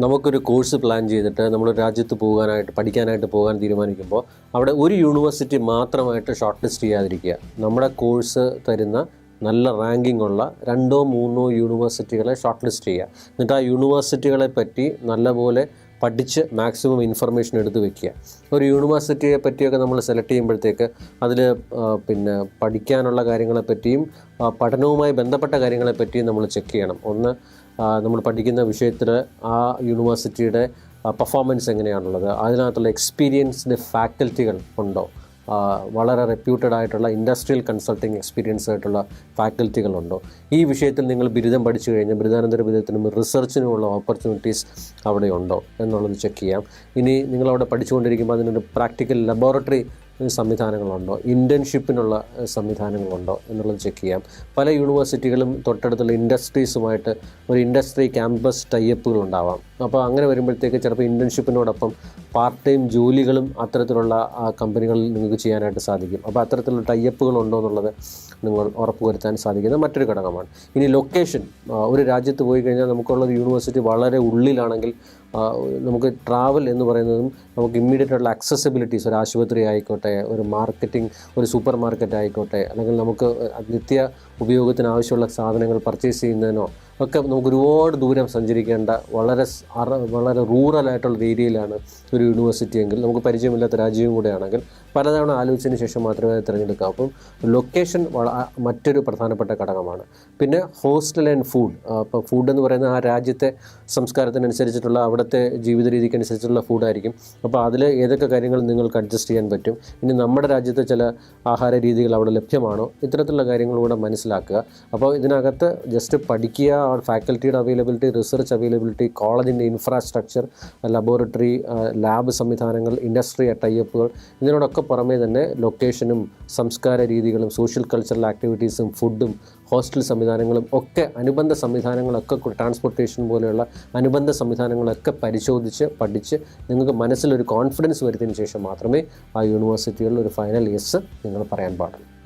നമുക്കൊരു course plan ചെയ്തിട്ട് നമ്മൾ രാജ്യത്ത് പഠിക്കാനായിട്ട് പോകാൻ തീരുമാനിക്കുമ്പോൾ അവിടെ ഒരു യൂണിവേഴ്സിറ്റി മാത്രമായിട്ട് ഷോർട്ട് ലിസ്റ്റ് ചെയ്യാതിരിക്കുക. നമ്മുടെ കോഴ്സ് തരുന്ന നല്ല റാങ്കിങ് ഉള്ള 2-3 യൂണിവേഴ്സിറ്റികളെ ഷോർട്ട് ലിസ്റ്റ് ചെയ്യുക. എന്നിട്ട് ആ യൂണിവേഴ്സിറ്റികളെ പറ്റി നല്ലപോലെ പഠിച്ച് മാക്സിമം ഇൻഫർമേഷൻ എടുത്ത് വെക്കുക. ഒരു യൂണിവേഴ്സിറ്റിയെ പറ്റിയൊക്കെ നമ്മൾ സെലക്ട് ചെയ്യുമ്പോഴത്തേക്ക് അതിൽ പഠിക്കാനുള്ള കാര്യങ്ങളെപ്പറ്റിയും പഠനവുമായി ബന്ധപ്പെട്ട കാര്യങ്ങളെപ്പറ്റിയും നമ്മൾ ചെക്ക് ചെയ്യണം. ഒന്ന്, നമ്മൾ പഠിക്കുന്ന വിഷയത്തിൽ ആ യൂണിവേഴ്സിറ്റിയുടെ പെർഫോമൻസ് എങ്ങനെയാണുള്ളത്, അതിനകത്തുള്ള എക്സ്പീരിയൻസ്ഡ് ഫാക്കൽറ്റികൾ ഉണ്ടോ, വളരെ റെപ്യൂട്ടഡ് ആയിട്ടുള്ള ഇൻഡസ്ട്രിയൽ കൺസൾട്ടിങ് എക്സ്പീരിയൻസ് ആയിട്ടുള്ള ഫാക്കൽറ്റികളുണ്ടോ, ഈ വിഷയത്തിൽ നിങ്ങൾ ബിരുദം പഠിച്ചു കഴിഞ്ഞാൽ ബിരുദാനന്തര ബിരുദത്തിനും റിസർച്ചിനുമുള്ള ഓപ്പർച്യൂണിറ്റീസ് അവിടെ ഉണ്ടോ എന്നുള്ളത് ചെക്ക് ചെയ്യാം. ഇനി നിങ്ങളവിടെ പഠിച്ചുകൊണ്ടിരിക്കുമ്പോൾ അതിനൊരു പ്രാക്ടിക്കൽ ലബോറട്ടറി സംവിധാനങ്ങളുണ്ടോ, ഇൻറ്റേൺഷിപ്പിനുള്ള സംവിധാനങ്ങളുണ്ടോ എന്നുള്ളത് ചെക്ക് ചെയ്യാം. പല യൂണിവേഴ്സിറ്റികളും തൊട്ടടുത്തുള്ള ഇൻഡസ്ട്രീസുമായിട്ട് ഒരു ഇൻഡസ്ട്രി ക്യാമ്പസ് ടൈപ്പുകൾ ഉണ്ടാവാം. അപ്പോൾ അങ്ങനെ വരുമ്പോഴത്തേക്ക് ചിലപ്പോൾ ഇൻറ്റേൺഷിപ്പിനോടൊപ്പം പാർട്ട് ടൈം ജോലികളും അത്തരത്തിലുള്ള കമ്പനികളിൽ നിങ്ങൾക്ക് ചെയ്യാനായിട്ട് സാധിക്കും. അപ്പോൾ അത്തരത്തിലുള്ള ടൈപ്പുകൾ ഉണ്ടോ എന്നുള്ളത് നിങ്ങൾ ഉറപ്പുവരുത്താൻ സാധിക്കുന്ന മറ്റൊരു ഘടകമാണ്. ഇനി ലൊക്കേഷൻ, ഒരു രാജ്യത്ത് പോയി കഴിഞ്ഞാൽ നമുക്കുള്ളൊരു യൂണിവേഴ്സിറ്റി വളരെ ഉള്ളിലാണെങ്കിൽ നമുക്ക് ട്രാവൽ എന്ന് പറയുന്നതും നമുക്ക് ഇമ്മീഡിയറ്റ് ആയിട്ടുള്ള അക്സസിബിലിറ്റീസ്, ഒരു ആശുപത്രി ആയിക്കോട്ടെ, ഒരു മാർക്കറ്റിംഗ്, ഒരു സൂപ്പർ മാർക്കറ്റ് ആയിക്കോട്ടെ, അല്ലെങ്കിൽ നമുക്ക് നിത്യ ഉപയോഗത്തിന് ആവശ്യമുള്ള സാധനങ്ങൾ പർച്ചേസ് ചെയ്യുന്നതിനോ ഒക്കെ നമുക്ക് ഒരുപാട് ദൂരം സഞ്ചരിക്കേണ്ട വളരെ റൂറലായിട്ടുള്ള ഏരിയയിലാണ് ഒരു യൂണിവേഴ്സിറ്റി എങ്കിൽ, നമുക്ക് പരിചയമില്ലാത്ത രാജ്യവും കൂടെ ആണെങ്കിൽ പലതവണ ആലോചിച്ചതിന് ശേഷം മാത്രമേ അത് തിരഞ്ഞെടുക്കാം. അപ്പം ലൊക്കേഷൻ മറ്റൊരു പ്രധാനപ്പെട്ട ഘടകമാണ്. പിന്നെ ഹോസ്റ്റൽ ആൻഡ് ഫുഡ്. ഇപ്പോൾ ഫുഡ് എന്ന് പറയുന്നത് ആ രാജ്യത്തെ സംസ്കാരത്തിനനുസരിച്ചിട്ടുള്ള അവിടുത്തെ ജീവിത രീതിക്കനുസരിച്ചുള്ള ഫുഡായിരിക്കും. അപ്പോൾ അതിൽ ഏതൊക്കെ കാര്യങ്ങൾ നിങ്ങൾക്ക് അഡ്ജസ്റ്റ് ചെയ്യാൻ പറ്റും, ഇനി നമ്മുടെ രാജ്യത്തെ ചില ആഹാര രീതികൾ അവിടെ ലഭ്യമാണോ, ഇത്തരത്തിലുള്ള കാര്യങ്ങളൂടെ മനസ്സിലാക്കുക. അപ്പോൾ ഇതിനകത്ത് ജസ്റ്റ് പഠിക്കുക, ഫാക്കൽറ്റിയുടെ അവൈലബിലിറ്റി, റിസർച്ച് അവൈലബിലിറ്റി, കോളേജിൻ്റെ ഇൻഫ്രാസ്ട്രക്ചർ, ലബോറട്ടറി, ലാബ് സംവിധാനങ്ങൾ, ഇൻഡസ്ട്രി ടൈപ്പുകൾ, ഇതിനോടൊക്കെ പുറമേ തന്നെ ലൊക്കേഷനും സംസ്കാര രീതികളും സോഷ്യൽ കൾച്ചറൽ ആക്ടിവിറ്റീസും ഫുഡും ഹോസ്റ്റൽ സംവിധാനങ്ങളും ഒക്കെ, അനുബന്ധ സംവിധാനങ്ങളൊക്കെ, ട്രാൻസ്പോർട്ടേഷൻ പോലെയുള്ള അനുബന്ധ സംവിധാനങ്ങളൊക്കെ പരിശോധിച്ച് പഠിച്ച് നിങ്ങൾക്ക് മനസ്സിലൊരു കോൺഫിഡൻസ് വരുത്തിയതിന് ശേഷം മാത്രമേ ആ യൂണിവേഴ്സിറ്റികളിൽ ഒരു ഫൈനൽ യെസ് നിങ്ങൾ പറയാൻ പാടുള്ളൂ.